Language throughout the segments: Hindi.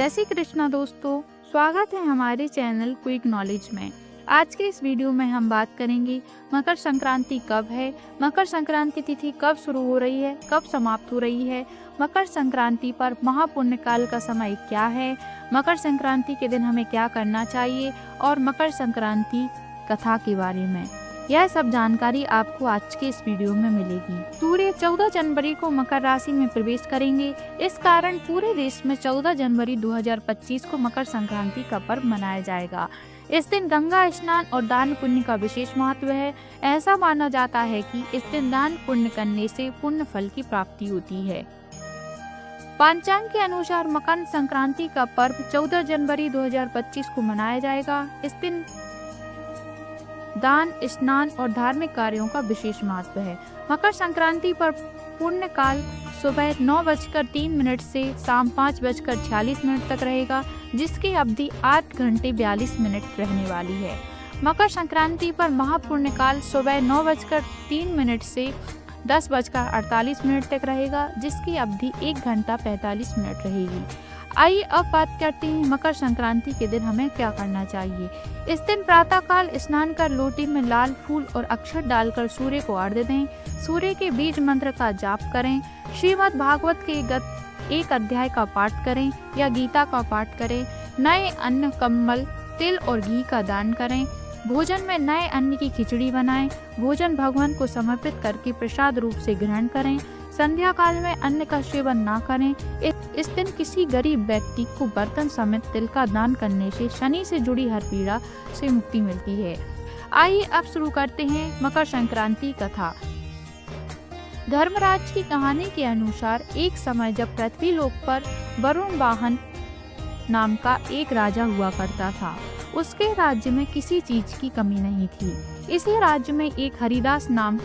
जय श्री कृष्णा दोस्तों, स्वागत है हमारे चैनल क्विक नॉलेज में। आज के इस वीडियो में हम बात करेंगे मकर संक्रांति कब है, मकर संक्रांति तिथि कब शुरू हो रही है, कब समाप्त हो रही है, मकर संक्रांति पर महापुण्य काल का समय क्या है, मकर संक्रांति के दिन हमें क्या करना चाहिए और मकर संक्रांति कथा के बारे में। यह सब जानकारी आपको आज के इस वीडियो में मिलेगी। सूर्य 14 जनवरी को मकर राशि में प्रवेश करेंगे। इस कारण पूरे देश में 14 जनवरी 2025 को मकर संक्रांति का पर्व मनाया जाएगा। इस दिन गंगा स्नान और दान पुण्य का विशेष महत्व है। ऐसा माना जाता है कि इस दिन दान पुण्य करने से पुण्य फल की प्राप्ति होती है। पंचांग के अनुसार मकर संक्रांति का पर्व 14 जनवरी 2025 को मनाया जाएगा। इस दिन दान, स्नान और धार्मिक कार्यों का विशेष महत्व है। मकर संक्रांति पर पुण्य काल सुबह 9:03 से शाम 5:46 तक रहेगा, जिसकी अवधि 8 घंटे 42 मिनट रहने वाली है। मकर संक्रांति पर महापुण्य काल सुबह 9:03 से 10:48 तक रहेगा, जिसकी अवधि 1 घंटा 45 मिनट रहेगी। आइए अब बात करते हैं मकर संक्रांति के दिन हमें क्या करना चाहिए। इस दिन प्रातःकाल स्नान कर लोटे में लाल फूल और अक्षत डालकर सूर्य को अर्घ्य दें। सूर्य के बीज मंत्र का जाप करें। श्रीमद् भागवत के एक अध्याय का पाठ करें या गीता का पाठ करें। नए अन्न, कम्बल, तिल और घी का दान करें। भोजन में नए अन्न की खिचड़ी बनाएं। भोजन भगवान को समर्पित करके प्रसाद रूप से ग्रहण करें। संध्या काल में अन्न का सेवन न करें। इस दिन किसी गरीब व्यक्ति को बर्तन समेत तिल का दान करने से शनि से जुड़ी हर पीड़ा से मुक्ति मिलती है। आइए अब शुरू करते हैं मकर संक्रांति कथा। धर्मराज की कहानी के अनुसार एक समय जब पृथ्वी लोक पर वरुण वाहन नाम का एक राजा हुआ करता था। उसके राज्य में किसी चीज की कमी नहीं थी। इसी राज्य में एक हरिदास नाम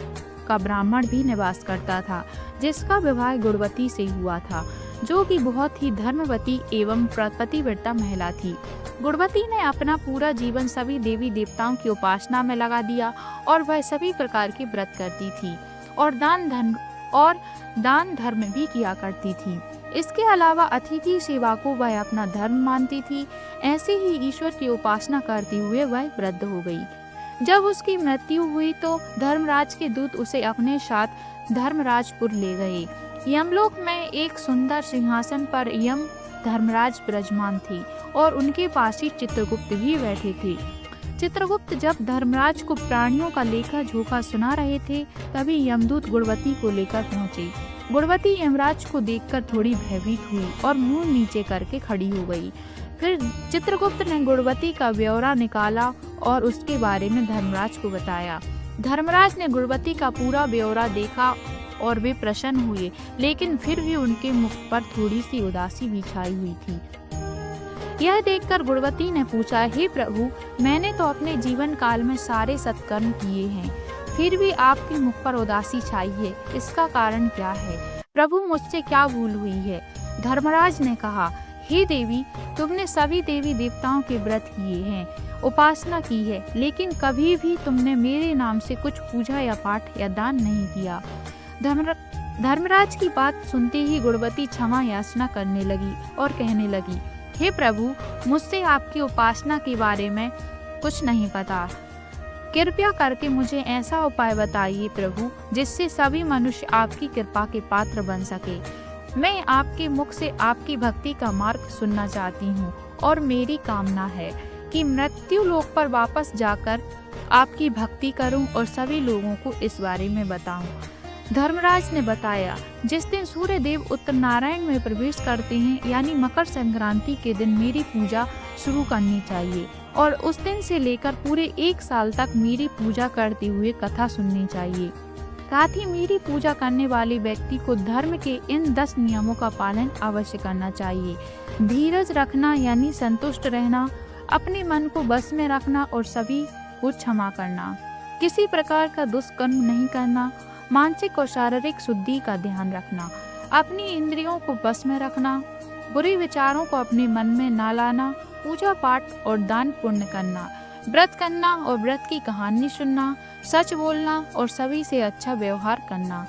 का ब्राह्मण भी निवास करता था, जिसका विवाह गुणवती से हुआ था, जो कि बहुत ही धर्मवती एवं पतिव्रता महिला थी। गुणवती ने अपना पूरा जीवन सभी देवी देवताओं की उपासना में लगा दिया और वह सभी प्रकार के व्रत करती थी और दान धर्म भी किया करती थी। इसके अलावा अतिथि सेवा को वह अपना धर्म मानती थी। ऐसे ही ईश्वर की उपासना करते हुए वह वृद्ध हो गई। जब उसकी मृत्यु हुई तो धर्मराज के दूत उसे अपने साथ धर्मराजपुर ले गए। यमलोक में एक सुंदर सिंहासन पर यम धर्मराज विराजमान थी और उनके पास ही चित्रगुप्त भी बैठे थे। चित्रगुप्त जब धर्मराज को प्राणियों का लेखा जोखा सुना रहे थे, तभी यमदूत गुणवती को लेकर पहुंचे। गुणवती यमराज को देखकर थोड़ी भयभीत हुई और मुंह नीचे करके खड़ी हो गई। फिर चित्रगुप्त ने गुणवती का ब्यौरा निकाला और उसके बारे में धर्मराज को बताया। धर्मराज ने गुणवती का पूरा ब्यौरा देखा और वे प्रसन्न हुए, लेकिन फिर भी उनके मुख पर थोड़ी सी उदासी भी छाई हुई थी। यह देखकर गुणवती ने पूछा, हे प्रभु, मैंने तो अपने जीवन काल में सारे सत्कर्म किए हैं, फिर भी आपके मुख पर उदासी छाई है, इसका कारण क्या है? प्रभु, मुझसे क्या भूल हुई है? धर्मराज ने कहा, हे देवी, तुमने सभी देवी देवताओं के व्रत किए हैं, उपासना की है, लेकिन कभी भी तुमने मेरे नाम से कुछ पूजा या पाठ या दान नहीं किया। धर्मराज की बात सुनते ही गुणवती क्षमा याचना करने लगी और कहने लगी, हे प्रभु, मुझसे आपकी उपासना के बारे में कुछ नहीं पता। कृपया करके मुझे ऐसा उपाय बताइए प्रभु, जिससे सभी मनुष्य आपकी कृपा के पात्र बन सके। मैं आपके मुख से आपकी भक्ति का मार्ग सुनना चाहती हूँ और मेरी कामना है कि मृत्यु लोक पर वापस जाकर आपकी भक्ति करूं और सभी लोगों को इस बारे में बताऊं। धर्मराज ने बताया, जिस दिन सूर्य देव उत्तर नारायण में प्रवेश करते हैं, यानी मकर संक्रांति के दिन मेरी पूजा शुरू करनी चाहिए और उस दिन से लेकर पूरे 1 साल तक मेरी पूजा करते हुए कथा सुननी चाहिए। साथ ही मेरी पूजा करने वाले व्यक्ति को धर्म के इन 10 नियमों का पालन अवश्य करना चाहिए। धीरज रखना यानी संतुष्ट रहना, अपने मन को बस में रखना और सभी को क्षमा करना, किसी प्रकार का दुष्कर्म नहीं करना, मानसिक और शारीरिक शुद्धि का ध्यान रखना, अपनी इंद्रियों को बस में रखना, बुरे विचारों को अपने मन में न लाना, पूजा पाठ और दान पुण्य करना, व्रत करना और व्रत की कहानी सुनना, सच बोलना और सभी से अच्छा व्यवहार करना,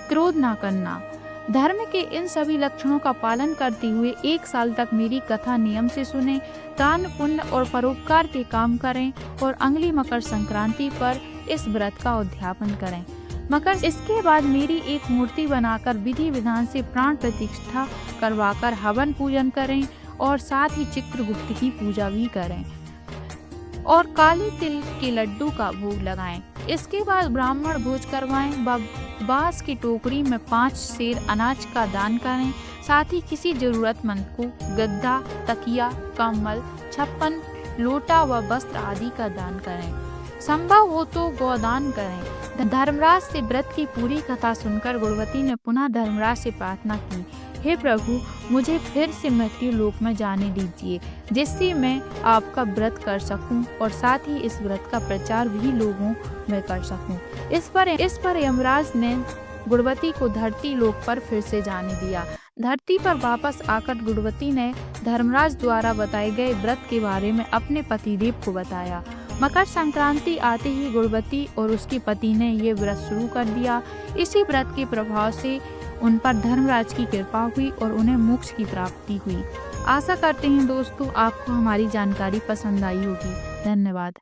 क्रोध ना करना, धर्म के इन सभी लक्षणों का पालन करते हुए 1 साल तक मेरी कथा नियम से सुने, दान पुण्य और परोपकार के काम करें और अगली मकर संक्रांति पर इस व्रत का उद्यापन करें। इसके बाद मेरी एक मूर्ति बनाकर विधि विधान से प्राण प्रतिष्ठा करवाकर हवन पूजन करें और साथ ही चित्रगुप्त की पूजा भी करें और काले तिल के लड्डू का भोग लगाएं। इसके बाद ब्राह्मण भोज करवाएं। बांस की टोकरी में 5 सेर अनाज का दान करें। साथ ही किसी जरूरतमंद को गद्दा, तकिया, कंबल, छप्पन, लोटा व वस्त्र आदि का दान करें। संभव हो तो गोदान करें। धर्मराज से व्रत की पूरी कथा सुनकर गुणवती ने पुनः धर्मराज से प्रार्थना की, हे प्रभु, मुझे फिर से मृत्यु लोक में जाने दीजिए, जिससे मैं आपका व्रत कर सकूं और साथ ही इस व्रत का प्रचार भी लोगों में कर सकूं। इस पर यमराज ने गुणवती को धरती लोक पर फिर से जाने दिया। धरती पर वापस आकर गुणवती ने धर्मराज द्वारा बताए गए व्रत के बारे में अपने पतिदेव को बताया। मकर संक्रांति आते ही गुणवती और उसके पति ने ये व्रत शुरू कर दिया। इसी व्रत के प्रभाव से उन पर धर्मराज की कृपा हुई और उन्हें मोक्ष की प्राप्ति हुई। आशा करते हैं दोस्तों आपको हमारी जानकारी पसंद आई होगी। धन्यवाद।